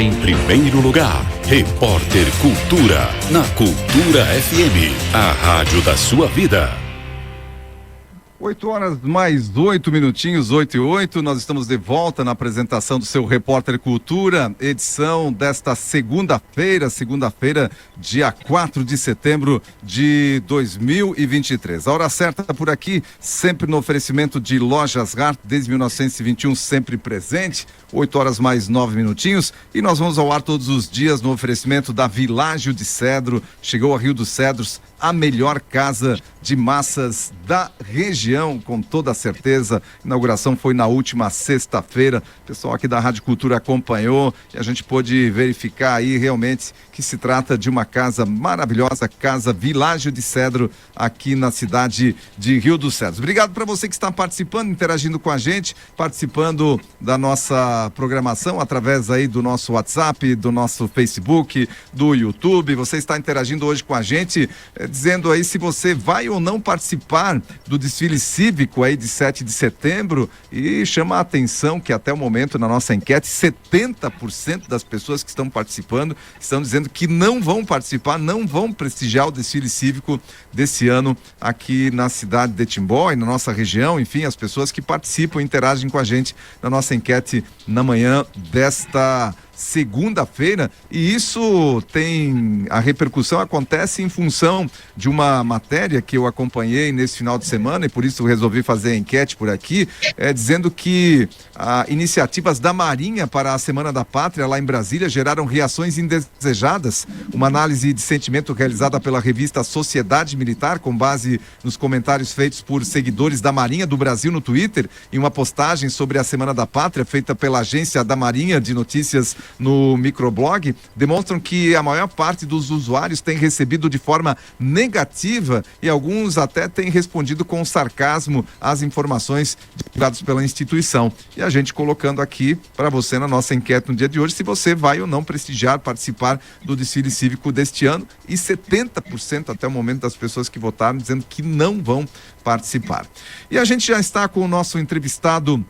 em primeiro lugar. Repórter Cultura, na Cultura FM, a rádio da sua vida. 8 horas mais 8 minutinhos, 8:08, nós estamos de volta na apresentação do seu Repórter Cultura, edição desta segunda-feira, dia 4 de setembro de 2023. A hora certa por aqui, sempre no oferecimento de Lojas Hart, desde 1921, sempre presente, 8 horas mais 9 minutinhos, e nós vamos ao ar todos os dias no oferecimento da Világio de Cedro. Chegou a Rio dos Cedros, a melhor casa de massas da região, com toda certeza. A inauguração foi na última sexta-feira. O pessoal aqui da Rádio Cultura acompanhou e a gente pôde verificar aí realmente que se trata de uma casa maravilhosa, Casa Világio de Cedro, aqui na cidade de Rio dos Cedros. Obrigado para você que está participando, interagindo com a gente, participando da nossa programação através aí do nosso WhatsApp, do nosso Facebook, do YouTube. Você está interagindo hoje com a gente, dizendo aí se você vai ou não participar do desfile cívico aí de 7 de setembro, e chama a atenção que até o momento na nossa enquete 70% das pessoas que estão participando estão dizendo que não vão participar, não vão prestigiar o desfile cívico desse ano aqui na cidade de Timbó e na nossa região. Enfim, as pessoas que participam, interagem com a gente na nossa enquete na manhã desta segunda-feira, e isso tem, a repercussão acontece em função de uma matéria que eu acompanhei nesse final de semana, e por isso resolvi fazer a enquete por aqui, dizendo que iniciativas da Marinha para a Semana da Pátria lá em Brasília geraram reações indesejadas. Uma análise de sentimento realizada pela revista Sociedade Militar, com base nos comentários feitos por seguidores da Marinha do Brasil no Twitter, em uma postagem sobre a Semana da Pátria feita pela agência da Marinha de notícias no microblog, demonstram que a maior parte dos usuários tem recebido de forma negativa, e alguns até têm respondido com sarcasmo às informações divulgadas pela instituição. E a gente colocando aqui para você na nossa enquete no dia de hoje, se você vai ou não prestigiar, participar do desfile cívico deste ano, e 70% até o momento das pessoas que votaram dizendo que não vão participar. E a gente já está com o nosso entrevistado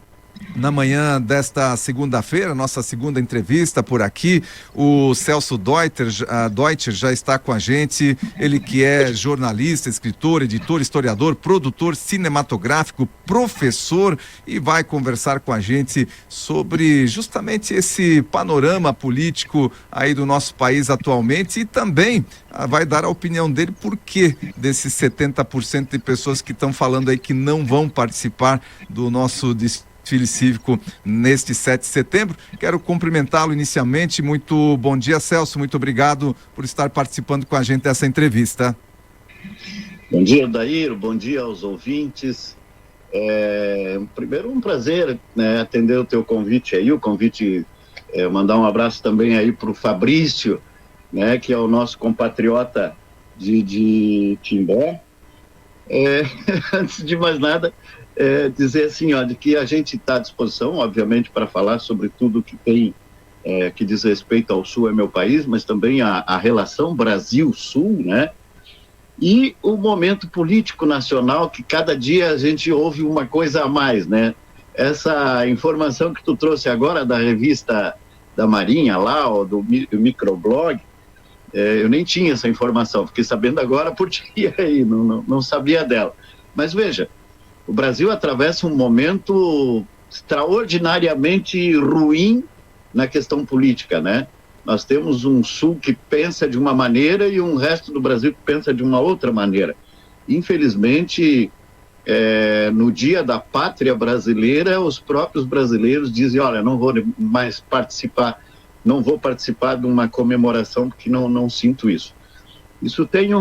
na manhã desta segunda-feira, nossa segunda entrevista por aqui. O Celso Deutscher já está com a gente, ele que é jornalista, escritor, editor, historiador, produtor cinematográfico, professor, e vai conversar com a gente sobre justamente esse panorama político aí do nosso país atualmente, e também vai dar a opinião dele por que desses 70% de pessoas que estão falando aí que não vão participar do nosso desfile cívico neste 7 de setembro. Quero cumprimentá-lo inicialmente. Muito bom dia, Celso. Muito obrigado por estar participando com a gente dessa entrevista. Bom dia, Daíro. Bom dia aos ouvintes. Primeiro, um prazer, né, atender o teu convite aí, mandar um abraço também aí para o Fabrício, né, que é o nosso compatriota de Timbó. Antes de mais nada, dizer assim, de que a gente está à disposição, obviamente, para falar sobre tudo que tem, que diz respeito ao Sul, é meu país, mas também a relação Brasil-Sul, né? E o momento político nacional, que cada dia a gente ouve uma coisa a mais, né? Essa informação que tu trouxe agora da revista da Marinha lá, ou do microblog, eu nem tinha essa informação, fiquei sabendo agora por ti aí, não sabia dela. Mas veja, o Brasil atravessa um momento extraordinariamente ruim na questão política, né? Nós temos um Sul que pensa de uma maneira e um resto do Brasil que pensa de uma outra maneira. Infelizmente, no dia da pátria brasileira, os próprios brasileiros dizem, olha, não vou mais participar, não vou participar de uma comemoração porque não sinto isso. Isso tem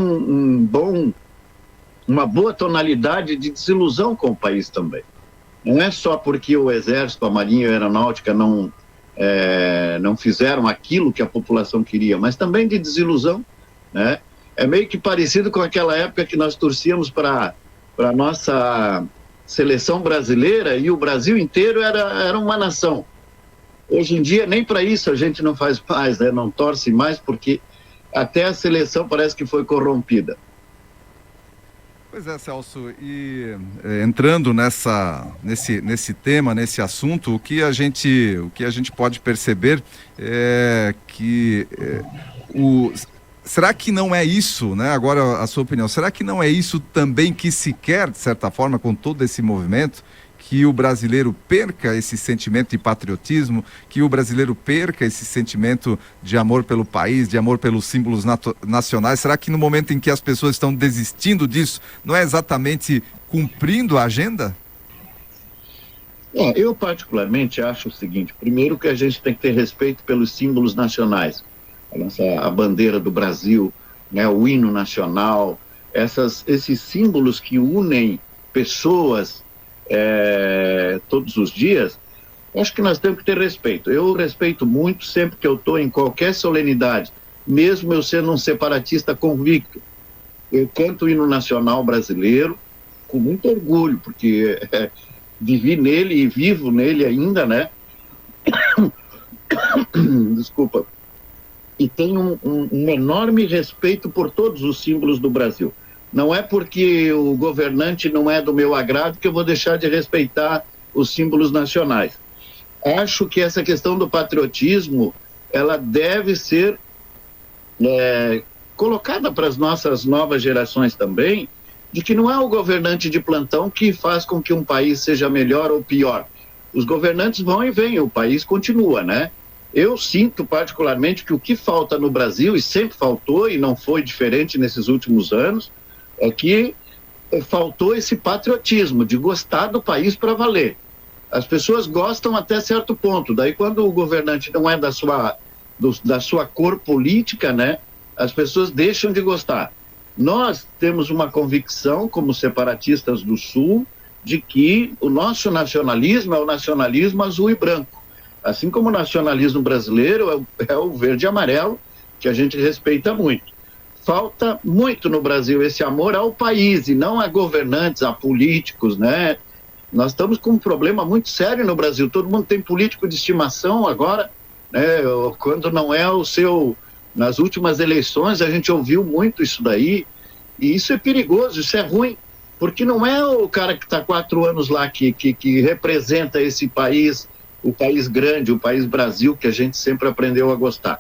uma boa tonalidade de desilusão com o país também. Não é só porque o Exército, a Marinha e a Aeronáutica não fizeram aquilo que a população queria, mas também de desilusão, né? É meio que parecido com aquela época que nós torcíamos para a nossa seleção brasileira e o Brasil inteiro era uma nação. Hoje em dia, nem para isso a gente não faz mais, né? Não torce mais, porque até a seleção parece que foi corrompida. Pois é, Celso, e entrando nesse tema, nesse assunto, o que a gente pode perceber é que será que não é isso, né? Agora a sua opinião, será que não é isso também que se quer, de certa forma, com todo esse movimento? Que o brasileiro perca esse sentimento de patriotismo, que o brasileiro perca esse sentimento de amor pelo país, de amor pelos símbolos nacionais? Será que no momento em que as pessoas estão desistindo disso, não é exatamente cumprindo a agenda? Eu particularmente acho o seguinte: primeiro que a gente tem que ter respeito pelos símbolos nacionais, a bandeira do Brasil, né, o hino nacional, esses símbolos que unem pessoas todos os dias. Acho que nós temos que ter respeito. Eu respeito muito sempre que eu estou em qualquer solenidade, mesmo eu sendo um separatista convicto. Eu canto o hino nacional brasileiro com muito orgulho, porque vivi nele e vivo nele ainda, né? Desculpa. E tenho um enorme respeito por todos os símbolos do Brasil. Não é porque o governante não é do meu agrado que eu vou deixar de respeitar os símbolos nacionais. Acho que essa questão do patriotismo, ela deve ser colocada para as nossas novas gerações também, de que não é o governante de plantão que faz com que um país seja melhor ou pior. Os governantes vão e vêm, o país continua, né? Eu sinto particularmente que o que falta no Brasil, e sempre faltou, e não foi diferente nesses últimos anos, é que faltou esse patriotismo, de gostar do país para valer. As pessoas gostam até certo ponto, daí quando o governante não é da sua cor política, né, as pessoas deixam de gostar. Nós temos uma convicção, como separatistas do Sul, de que o nosso nacionalismo é o nacionalismo azul e branco. Assim como o nacionalismo brasileiro é o verde e amarelo, que a gente respeita muito. Falta muito no Brasil esse amor ao país e não a governantes, a políticos, né? Nós estamos com um problema muito sério no Brasil. Todo mundo tem político de estimação agora, né? Quando não é o seu... Nas últimas eleições a gente ouviu muito isso daí, e isso é perigoso, isso é ruim, porque não é o cara que está 4 anos lá que representa esse país, o país grande, o país Brasil, que a gente sempre aprendeu a gostar.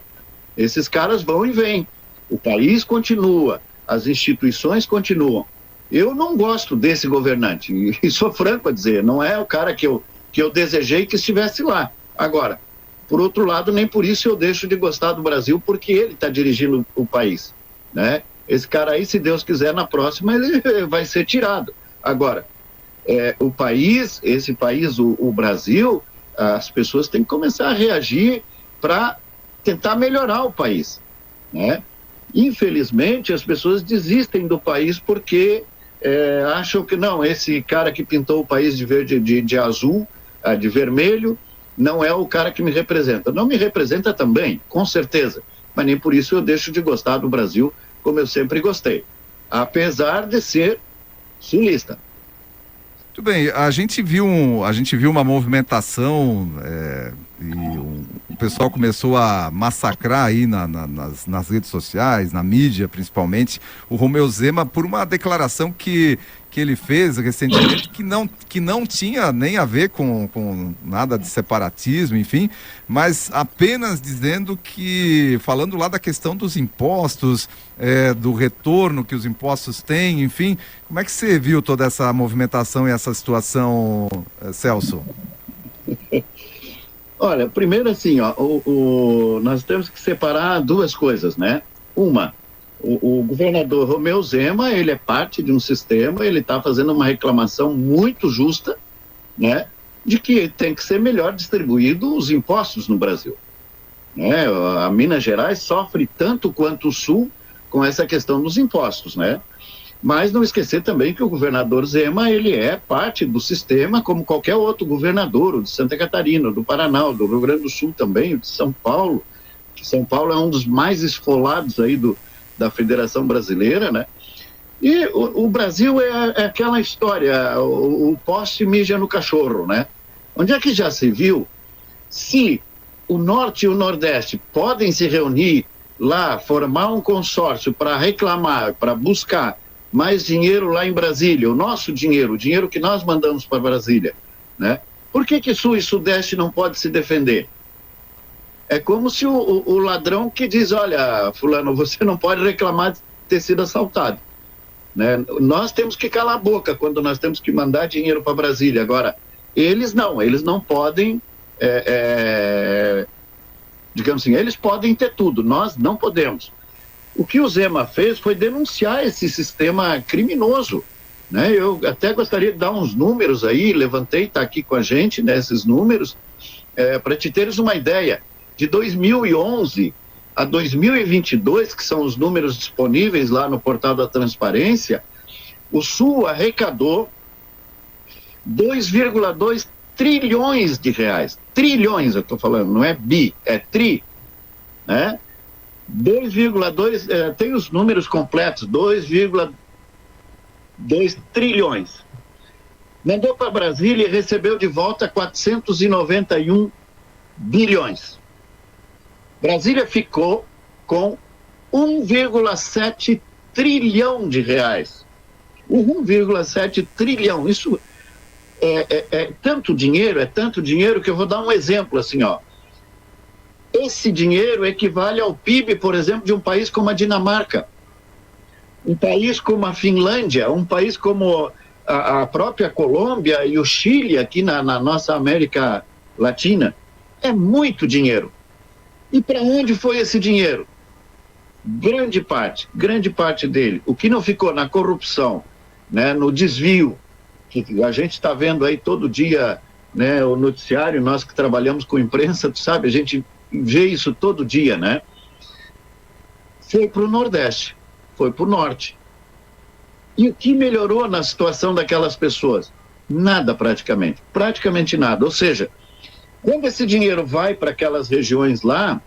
Esses caras vão e vêm. O país continua, as instituições continuam. Eu não gosto desse governante, e sou franco a dizer, não é o cara que eu desejei que estivesse lá. Agora, por outro lado, nem por isso eu deixo de gostar do Brasil, porque ele está dirigindo o país, né? Esse cara aí, se Deus quiser, na próxima ele vai ser tirado. Agora, o país, esse país, o Brasil, as pessoas têm que começar a reagir para tentar melhorar o país, né? Infelizmente, as pessoas desistem do país porque acham que não, esse cara que pintou o país de verde, de azul, de vermelho, não é o cara que me representa. Não me representa também, com certeza, mas nem por isso eu deixo de gostar do Brasil como eu sempre gostei, apesar de ser sulista. Muito bem, a gente viu uma movimentação e o pessoal começou a massacrar aí nas redes sociais, na mídia principalmente, o Romeu Zema por uma declaração que ele fez recentemente que não tinha nem a ver com nada de separatismo, enfim, mas apenas falando lá da questão dos impostos, do retorno que os impostos têm, enfim. Como é que você viu toda essa movimentação e essa situação, Celso? Olha, primeiro assim, nós temos que separar duas coisas, né? Uma, o governador Romeu Zema, ele é parte de um sistema, ele está fazendo uma reclamação muito justa, né? De que tem que ser melhor distribuído os impostos no Brasil, né? A Minas Gerais sofre tanto quanto o Sul com essa questão dos impostos, né? Mas não esquecer também que o governador Zema, ele é parte do sistema como qualquer outro governador, o de Santa Catarina, o do Paraná, o do Rio Grande do Sul também, o de São Paulo, que São Paulo é um dos mais esfolados aí da Federação Brasileira, né? E o Brasil é aquela história, o poste mija no cachorro, né? Onde é que já se viu se o Norte e o Nordeste podem se reunir lá, formar um consórcio para reclamar, para buscar mais dinheiro lá em Brasília, o nosso dinheiro, o dinheiro que nós mandamos para Brasília, né? Por que Sul e Sudeste não pode se defender? É como se o ladrão que diz, olha, fulano, você não pode reclamar de ter sido assaltado, né? Nós temos que calar a boca quando nós temos que mandar dinheiro para Brasília. Agora, eles não podem, digamos assim, eles podem ter tudo, nós não podemos. O que o Zema fez foi denunciar esse sistema criminoso, né? Eu até gostaria de dar uns números aí, levantei, está aqui com a gente, né, esses números, para te teres uma ideia. De 2011 a 2022, que são os números disponíveis lá no portal da Transparência, o Sul arrecadou 2,2 trilhões de reais. Trilhões, eu estou falando, não é bi, é tri, né? 2,2, tem os números completos, 2,2 trilhões. Mandou para Brasília e recebeu de volta 491 bilhões. Brasília ficou com 1,7 trilhão de reais. 1,7 trilhão. Isso é tanto dinheiro que eu vou dar um exemplo assim, ó. Esse dinheiro equivale ao PIB, por exemplo, de um país como a Dinamarca, um país como a Finlândia, um país como a própria Colômbia e o Chile aqui na nossa América Latina. É muito dinheiro. E para onde foi esse dinheiro? Grande parte dele. O que não ficou na corrupção, né, no desvio, que a gente está vendo aí todo dia, né, o noticiário, nós que trabalhamos com imprensa, tu sabe, a gente vê isso todo dia, né? Foi para o Nordeste, foi para o Norte. E o que melhorou na situação daquelas pessoas? Nada praticamente nada. Ou seja, quando esse dinheiro vai para aquelas regiões lá,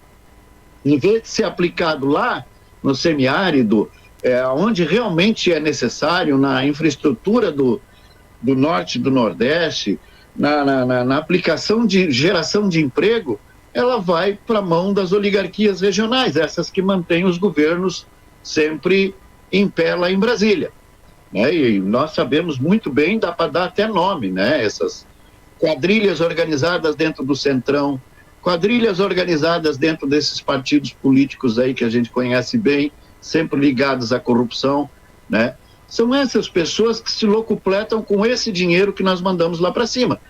em vez de ser aplicado lá no semiárido, onde realmente é necessário, na infraestrutura do Norte e do Nordeste, na aplicação de geração de emprego, ela vai para a mão das oligarquias regionais, essas que mantêm os governos sempre em pé lá em Brasília, né? E nós sabemos muito bem, dá para dar até nome, né? Essas quadrilhas organizadas dentro do Centrão, quadrilhas organizadas dentro desses partidos políticos aí que a gente conhece bem, sempre ligados à corrupção, né? São essas pessoas que se locupletam com esse dinheiro que nós mandamos lá para cima.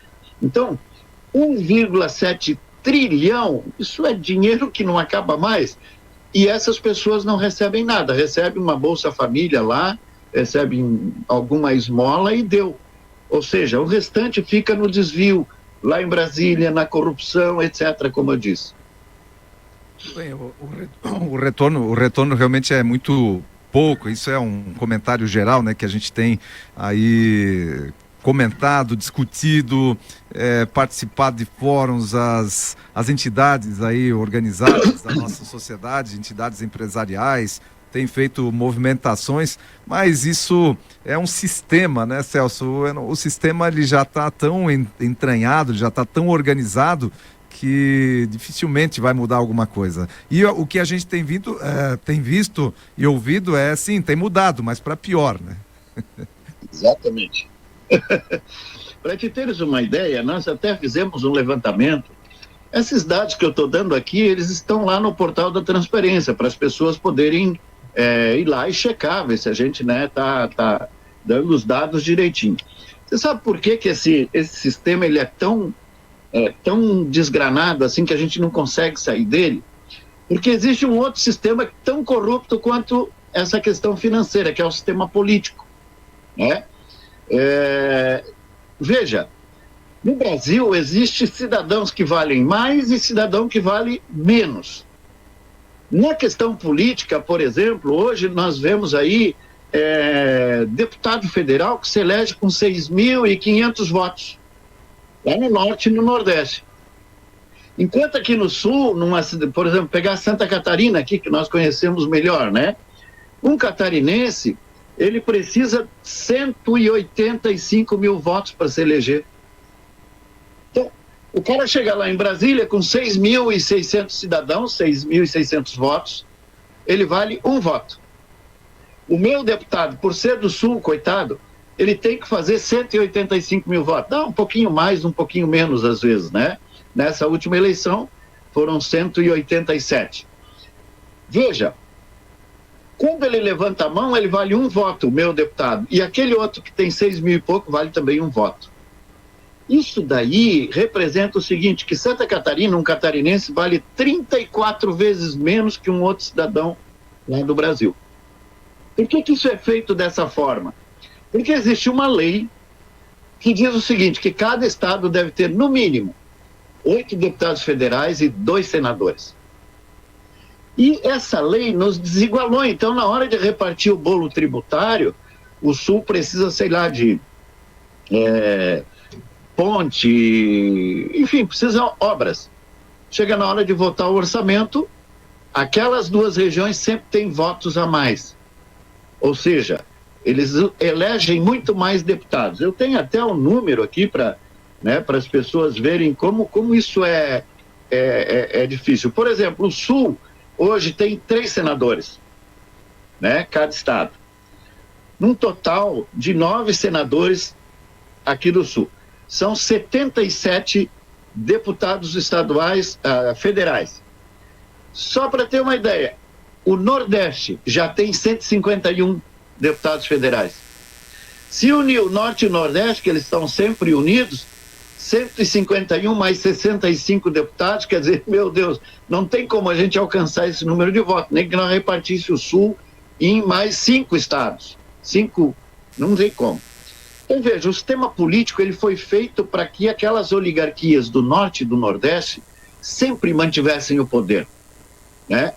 Então, 1,7 trilhão, isso é dinheiro que não acaba mais, e essas pessoas não recebem nada, recebem uma Bolsa Família lá, recebem alguma esmola e deu. Ou seja, o restante fica no desvio, lá em Brasília, na corrupção, etc., como eu disse. Bem, o retorno realmente é muito pouco, isso é um comentário geral, né, que a gente tem aí comentado, discutido, participado de fóruns, as entidades aí organizadas da nossa sociedade, entidades empresariais, têm feito movimentações, mas isso é um sistema, né, Celso? O sistema ele já está tão entranhado, já está tão organizado que dificilmente vai mudar alguma coisa. E o que a gente tem visto e ouvido sim, tem mudado, mas para pior, né? Exatamente. Para te teres uma ideia, nós até fizemos um levantamento. Esses dados que eu estou dando aqui, eles estão lá no portal da Transparência, para as pessoas poderem ir lá e checar, ver se a gente, né, tá dando os dados direitinho. Você sabe por que esse sistema ele é tão desgranado assim que a gente não consegue sair dele? Porque existe um outro sistema tão corrupto quanto essa questão financeira, que é o sistema político, né? Veja, no Brasil existe cidadãos que valem mais e cidadão que vale menos. Na questão política, por exemplo, hoje nós vemos aí deputado federal que se elege com 6.500 votos, lá no Norte e no Nordeste. Enquanto aqui no Sul, por exemplo, pegar Santa Catarina aqui, que nós conhecemos melhor, né? Um catarinense, ele precisa 185 mil votos para se eleger. Então, o cara chega lá em Brasília com 6.600 cidadãos, 6.600 votos, ele vale um voto. O meu deputado, por ser do Sul, coitado, ele tem que fazer 185 mil votos. Dá um pouquinho mais, um pouquinho menos às vezes, né? Nessa última eleição foram 187. Veja, quando ele levanta a mão, ele vale um voto, o meu deputado. E aquele outro que tem 6 mil e pouco vale também um voto. Isso daí representa o seguinte, que Santa Catarina, um catarinense, vale 34 vezes menos que um outro cidadão lá do Brasil. Por que isso é feito dessa forma? Porque existe uma lei que diz o seguinte, que cada estado deve ter, no mínimo, 8 deputados federais e 2 senadores. E essa lei nos desigualou. Então, na hora de repartir o bolo tributário, o Sul precisa, sei lá, de ponte, enfim, precisa obras. Chega na hora de votar o orçamento, aquelas 2 regiões sempre têm votos a mais. Ou seja, eles elegem muito mais deputados. Eu tenho até um número aqui para as pessoas verem como isso é difícil. Por exemplo, o Sul hoje tem 3 senadores, né, cada estado. Num total de 9 senadores aqui do Sul. São 77 deputados estaduais, federais. Só para ter uma ideia, o Nordeste já tem 151 deputados federais. Se unir o Norte e o Nordeste, que eles estão sempre unidos, 151 mais 65 deputados, quer dizer, meu Deus, não tem como a gente alcançar esse número de votos, nem que nós repartisse o Sul em mais 5 estados. 5, não sei como. Então, veja, o sistema político ele foi feito para que aquelas oligarquias do Norte e do Nordeste sempre mantivessem o poder, né?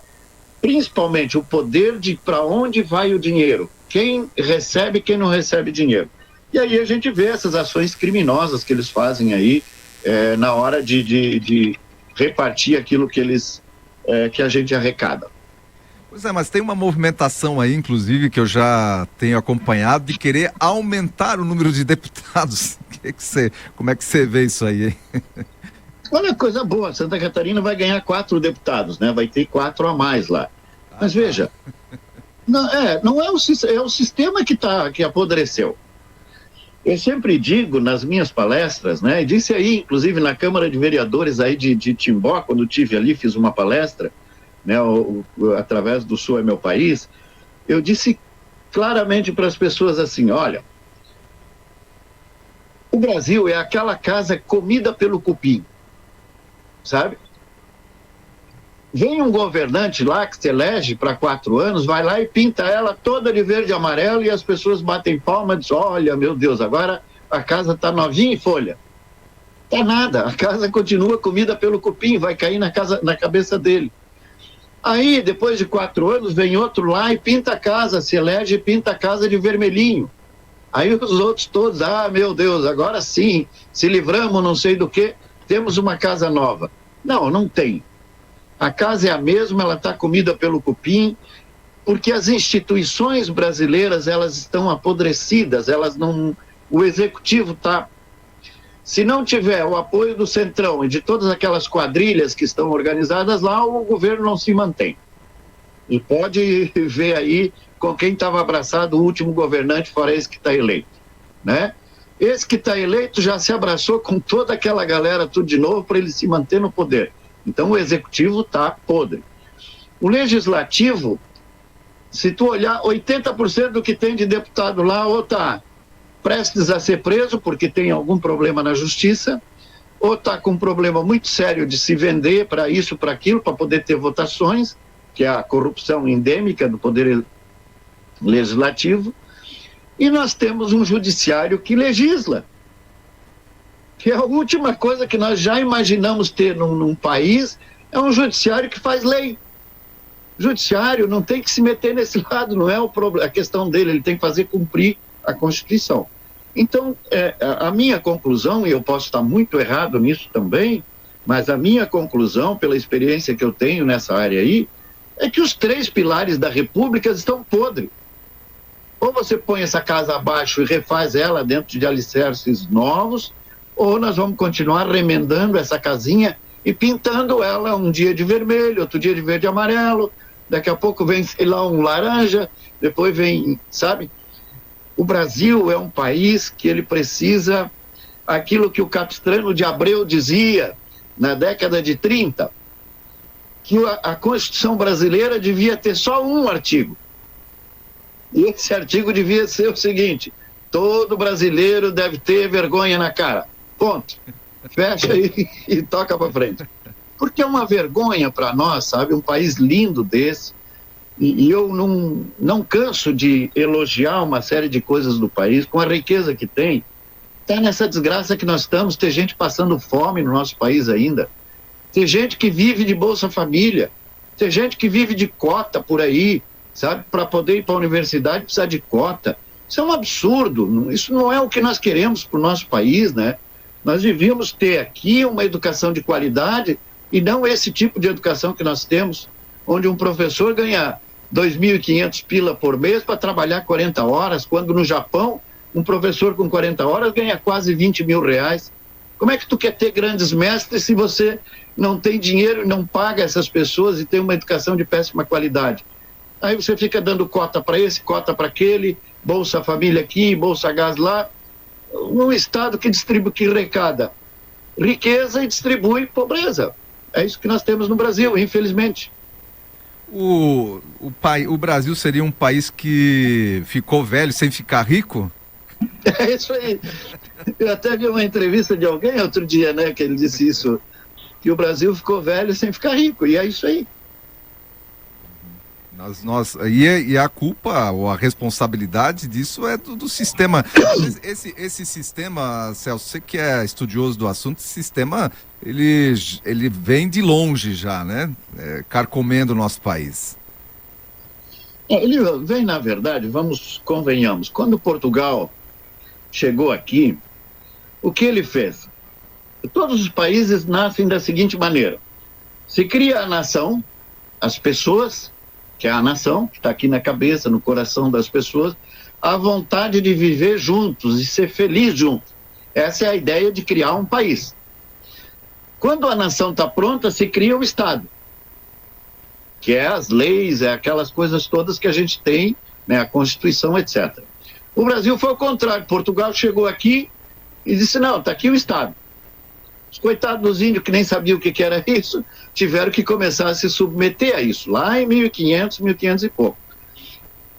Principalmente o poder de para onde vai o dinheiro, quem recebe, quem não recebe dinheiro. E aí a gente vê essas ações criminosas que eles fazem aí na hora de repartir aquilo que que a gente arrecada. Pois é, mas tem uma movimentação aí, inclusive, que eu já tenho acompanhado, de querer aumentar o número de deputados. Como é que você vê isso aí, hein? Olha, coisa boa, Santa Catarina vai ganhar 4 deputados, né? Vai ter 4 a mais lá. Mas veja, não é o sistema que apodreceu. Eu sempre digo nas minhas palestras, né? E disse aí, inclusive na Câmara de Vereadores aí de Timbó, quando estive ali, fiz uma palestra, né? Através do Sul é Meu País, eu disse claramente para as pessoas assim, olha, o Brasil é aquela casa comida pelo cupim, sabe? Vem um governante lá que se elege para 4 anos, vai lá e pinta ela toda de verde e amarelo e as pessoas batem palma e dizem, olha, meu Deus, agora a casa está novinha em folha. Tá nada, a casa continua comida pelo cupim, vai cair na cabeça dele. Aí, depois de 4 anos, vem outro lá e pinta a casa, se elege e pinta a casa de vermelhinho. Aí os outros todos, meu Deus, agora sim, se livramos não sei do que, temos uma casa nova. Não, não tem. A casa é a mesma, ela está comida pelo cupim, porque as instituições brasileiras, elas estão apodrecidas, o executivo está... Se não tiver o apoio do Centrão e de todas aquelas quadrilhas que estão organizadas lá, o governo não se mantém. E pode ver aí com quem estava abraçado o último governante, fora esse que está eleito, né? Esse que está eleito já se abraçou com toda aquela galera tudo de novo para ele se manter no poder. Então o executivo está podre. O legislativo, se tu olhar, 80% do que tem de deputado lá ou está prestes a ser preso porque tem algum problema na justiça, ou está com um problema muito sério de se vender para isso, para aquilo, para poder ter votações, que é a corrupção endêmica do poder legislativo, e nós temos um judiciário que legisla, que é a última coisa que nós já imaginamos ter num país, é um judiciário que faz lei. O judiciário não tem que se meter nesse lado, não é a questão dele, ele tem que fazer cumprir a Constituição. Então, a minha conclusão, e eu posso estar muito errado nisso também, mas a minha conclusão, pela experiência que eu tenho nessa área aí, é que os 3 pilares da República estão podres. Ou você põe essa casa abaixo e refaz ela dentro de alicerces novos, ou nós vamos continuar remendando essa casinha e pintando ela um dia de vermelho, outro dia de verde e amarelo, daqui a pouco vem, sei lá, um laranja, depois vem, sabe? O Brasil é um país que ele precisa, aquilo que o Capistrano de Abreu dizia na década de 30, que a Constituição brasileira devia ter só um artigo. E esse artigo devia ser o seguinte: todo brasileiro deve ter vergonha na cara. Ponto. Fecha e toca para frente. Porque é uma vergonha para nós, sabe? Um país lindo desse. E eu não canso de elogiar uma série de coisas do país, com a riqueza que tem. Está nessa desgraça que nós estamos, tem gente passando fome no nosso país ainda. Tem gente que vive de Bolsa Família. Tem gente que vive de cota por aí, sabe? Para poder ir para a universidade precisa de cota. Isso é um absurdo. Isso não é o que nós queremos para o nosso país, né? Nós devíamos ter aqui uma educação de qualidade e não esse tipo de educação que nós temos, onde um professor ganha 2.500 pila por mês para trabalhar 40 horas, quando no Japão um professor com 40 horas ganha quase 20 mil reais. Como é que tu quer ter grandes mestres se você não tem dinheiro e não paga essas pessoas e tem uma educação de péssima qualidade? Aí você fica dando cota para esse, cota para aquele, Bolsa Família aqui, Bolsa Gás lá, num estado que distribui, que arrecada riqueza e distribui pobreza. É isso que nós temos no Brasil, infelizmente. O Brasil seria um país que ficou velho sem ficar rico? É isso aí. Eu até vi uma entrevista de alguém outro dia, né, que ele disse isso, que o Brasil ficou velho sem ficar rico, e é isso aí. E a culpa ou a responsabilidade disso é do sistema. Esse sistema, Celso, você que é estudioso do assunto, esse sistema, ele vem de longe já, né? Carcomendo o nosso país. Ele vem, na verdade, convenhamos, quando Portugal chegou aqui, o que ele fez? Todos os países nascem da seguinte maneira: se cria a nação, as pessoas, que é a nação, que está aqui na cabeça, no coração das pessoas, a vontade de viver juntos e ser feliz juntos. Essa é a ideia de criar um país. Quando a nação está pronta, se cria o Estado, que é as leis, é aquelas coisas todas que a gente tem, né, a Constituição, etc. O Brasil foi o contrário. Portugal chegou aqui e disse: não, está aqui o Estado. Os coitados dos índios, que nem sabiam o que era isso, tiveram que começar a se submeter a isso, lá em 1500 e pouco.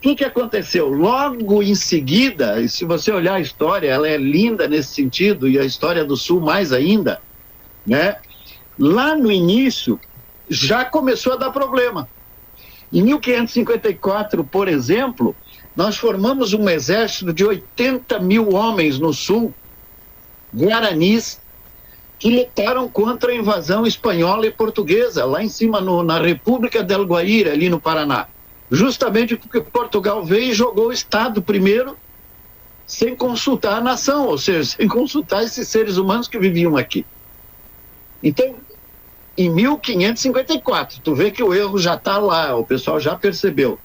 O que aconteceu? Logo em seguida, e se você olhar a história, ela é linda nesse sentido, e a história do Sul mais ainda, né? Lá no início, já começou a dar problema. Em 1554, por exemplo, nós formamos um exército de 80 mil homens no Sul, guaranis, que lutaram contra a invasão espanhola e portuguesa, lá em cima, na República del Guaíra, ali no Paraná. Justamente porque Portugal veio e jogou o Estado primeiro, sem consultar a nação, ou seja, sem consultar esses seres humanos que viviam aqui. Então, em 1554, tu vê que o erro já está lá, o pessoal já percebeu.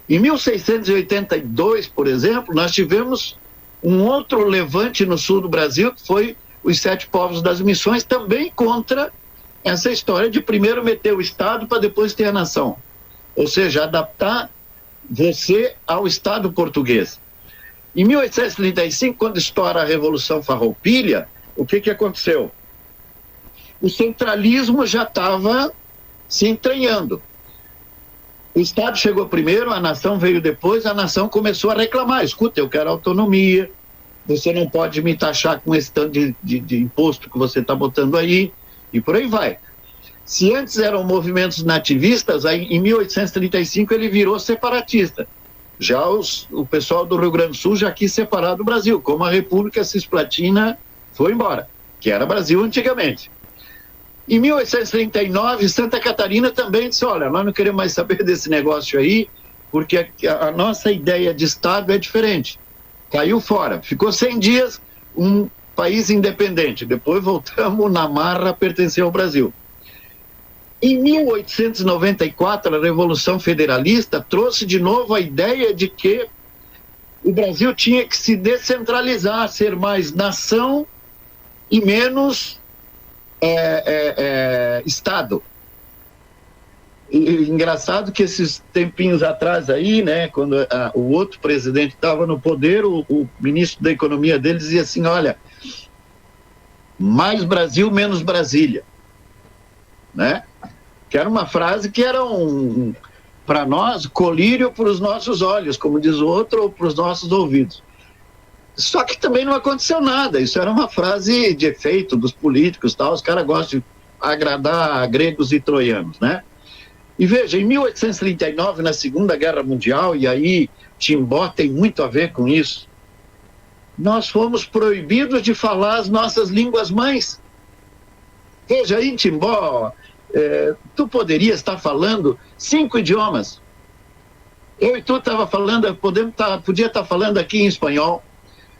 Em 1682, por exemplo, nós tivemos um outro levante no sul do Brasil, que foi os 7 povos das missões, também contra essa história de primeiro meter o Estado para depois ter a nação. Ou seja, adaptar você ao Estado português. Em 1835, quando estoura a Revolução Farroupilha, o que aconteceu? O centralismo já estava se entranhando. O Estado chegou primeiro, a nação veio depois, a nação começou a reclamar: escuta, eu quero autonomia, você não pode me taxar com esse tanto de imposto que você está botando aí, e por aí vai. Se antes eram movimentos nativistas, aí, em 1835 ele virou separatista. Já o pessoal do Rio Grande do Sul já quis separar do Brasil, como a República Cisplatina foi embora, que era Brasil antigamente. Em 1839, Santa Catarina também disse: olha, nós não queremos mais saber desse negócio aí, porque a nossa ideia de Estado é diferente. Caiu fora, ficou 100 dias um país independente, depois voltamos na marra a pertencer ao Brasil. Em 1894, a Revolução Federalista trouxe de novo a ideia de que o Brasil tinha que se descentralizar, ser mais nação e menos Estado. E engraçado que esses tempinhos atrás aí, né, quando o outro presidente estava no poder, o ministro da Economia dele dizia assim, olha, mais Brasil, menos Brasília, né? Que era uma frase que era para nós, colírio para os nossos olhos, como diz o outro, ou para os nossos ouvidos. Só que também não aconteceu nada, isso era uma frase de efeito dos políticos, tal. Os caras gostam de agradar gregos e troianos, né? E veja, em 1839, na Segunda Guerra Mundial, e aí Timbó tem muito a ver com isso, nós fomos proibidos de falar as nossas línguas mães. Veja, aí em Timbó, tu poderia estar falando 5 idiomas. Eu e tu estava falando, podia estar falando aqui em espanhol,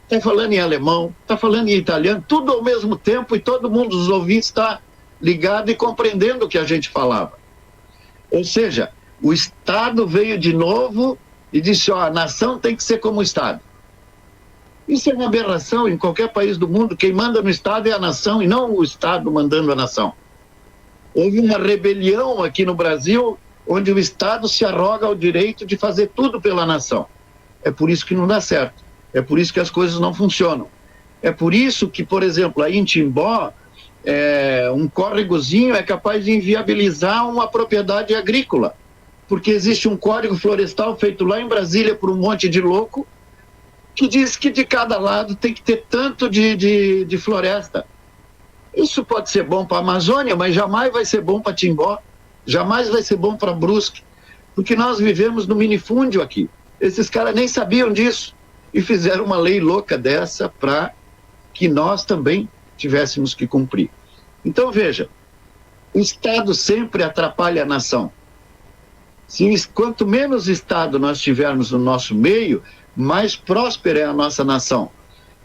está falando em alemão, está falando em italiano, tudo ao mesmo tempo, e todo mundo, os ouvintes, está ligado e compreendendo o que a gente falava. Ou seja, o Estado veio de novo e disse, a nação tem que ser como o Estado. Isso é uma aberração em qualquer país do mundo. Quem manda no Estado é a nação e não o Estado mandando a nação. Houve uma rebelião aqui no Brasil, onde o Estado se arroga o direito de fazer tudo pela nação. É por isso que não dá certo. É por isso que as coisas não funcionam. É por isso que, por exemplo, aí em Timbó, um córregozinho é capaz de inviabilizar uma propriedade agrícola, porque existe um código florestal feito lá em Brasília por um monte de louco, que diz que de cada lado tem que ter tanto de floresta. Isso pode ser bom para a Amazônia, mas jamais vai ser bom para Timbó, jamais vai ser bom para Brusque, porque nós vivemos no minifúndio aqui. Esses caras nem sabiam disso e fizeram uma lei louca dessa para que nós também tivéssemos que cumprir. Então, veja, o Estado sempre atrapalha a nação. Quanto menos Estado nós tivermos no nosso meio, mais próspera é a nossa nação.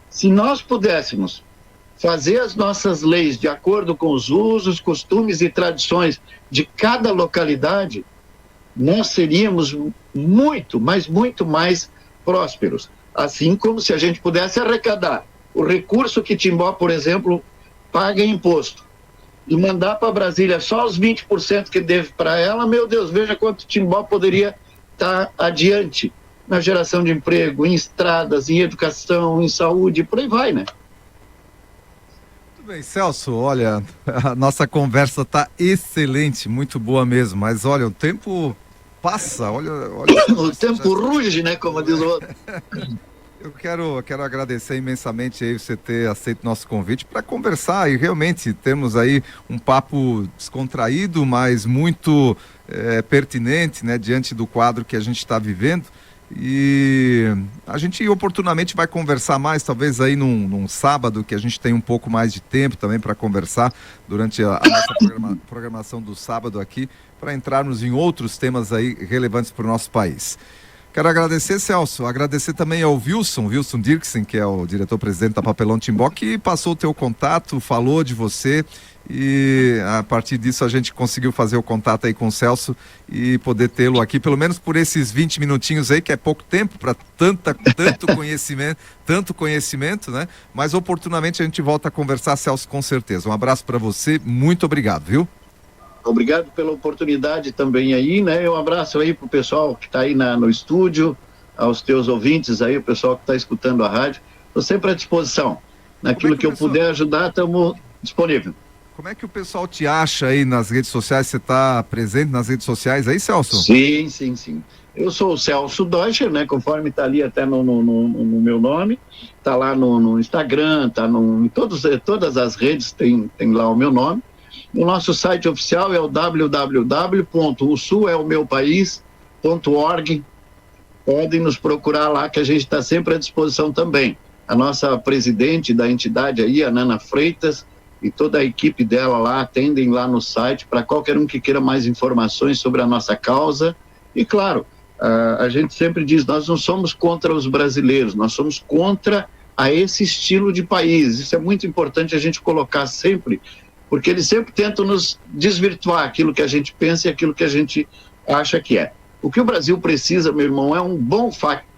Se nós pudéssemos fazer as nossas leis de acordo com os usos, costumes e tradições de cada localidade, nós seríamos muito, mas muito mais prósperos. Assim como se a gente pudesse arrecadar o recurso que Timbó, por exemplo, paga em imposto e mandar para Brasília só os 20% que deve para ela, meu Deus, veja quanto Timbó poderia estar adiante na geração de emprego, em estradas, em educação, em saúde, por aí vai, né? Muito bem, Celso, olha, a nossa conversa está excelente, muito boa mesmo, mas olha, o tempo passa, olha o tempo ruge, né, como diz o outro. Eu quero agradecer imensamente aí você ter aceito o nosso convite para conversar e realmente termos aí um papo descontraído, mas muito pertinente, né, diante do quadro que a gente está vivendo. E a gente oportunamente vai conversar mais, talvez aí num sábado, que a gente tem um pouco mais de tempo também para conversar durante a nossa programação do sábado aqui, para entrarmos em outros temas aí relevantes para o nosso país. Quero agradecer, Celso, agradecer também ao Wilson Dirksen, que é o diretor-presidente da Papelão Timbó, que passou o teu contato, falou de você e a partir disso a gente conseguiu fazer o contato aí com o Celso e poder tê-lo aqui, pelo menos por esses 20 minutinhos aí, que é pouco tempo para tanto conhecimento, né? Mas oportunamente a gente volta a conversar, Celso, com certeza. Um abraço para você, muito obrigado, viu? Obrigado pela oportunidade também aí, né? Um abraço aí pro pessoal que está aí no estúdio, aos teus ouvintes aí, o pessoal que está escutando a rádio. Estou sempre à disposição. Naquilo que eu puder ajudar, estamos disponíveis. Como é que o pessoal te acha aí nas redes sociais? Você está presente nas redes sociais aí, Celso? Sim. Eu sou o Celso Deutscher, né? Conforme está ali até no meu nome. Está lá no Instagram, está em todas as redes, tem lá o meu nome. O nosso site oficial é o www.osuelmeupais.org. Podem nos procurar lá, que a gente está sempre à disposição também. A nossa presidente da entidade aí, a Nana Freitas, e toda a equipe dela lá atendem lá no site para qualquer um que queira mais informações sobre a nossa causa. E claro, a gente sempre diz, nós não somos contra os brasileiros, nós somos contra a esse estilo de país. Isso é muito importante a gente colocar sempre, porque eles sempre tentam nos desvirtuar aquilo que a gente pensa e aquilo que a gente acha que é. O que o Brasil precisa, meu irmão, é um bom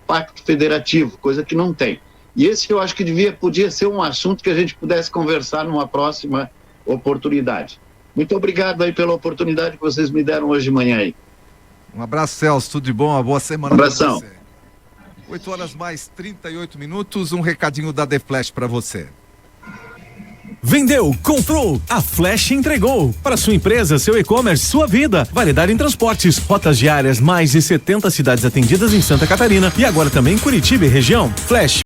pacto federativo, coisa que não tem. E esse eu acho que podia ser um assunto que a gente pudesse conversar numa próxima oportunidade. Muito obrigado aí pela oportunidade que vocês me deram hoje de manhã aí. Um abraço, Celso, tudo de bom, uma boa semana. Abração. 8 horas mais 38 minutos, um recadinho da The Flash para você. Vendeu, comprou, a Flash entregou. Para sua empresa, seu e-commerce, sua vida. Variedade em transportes, rotas diárias, mais de 70 cidades atendidas em Santa Catarina e agora também Curitiba e região. Flash.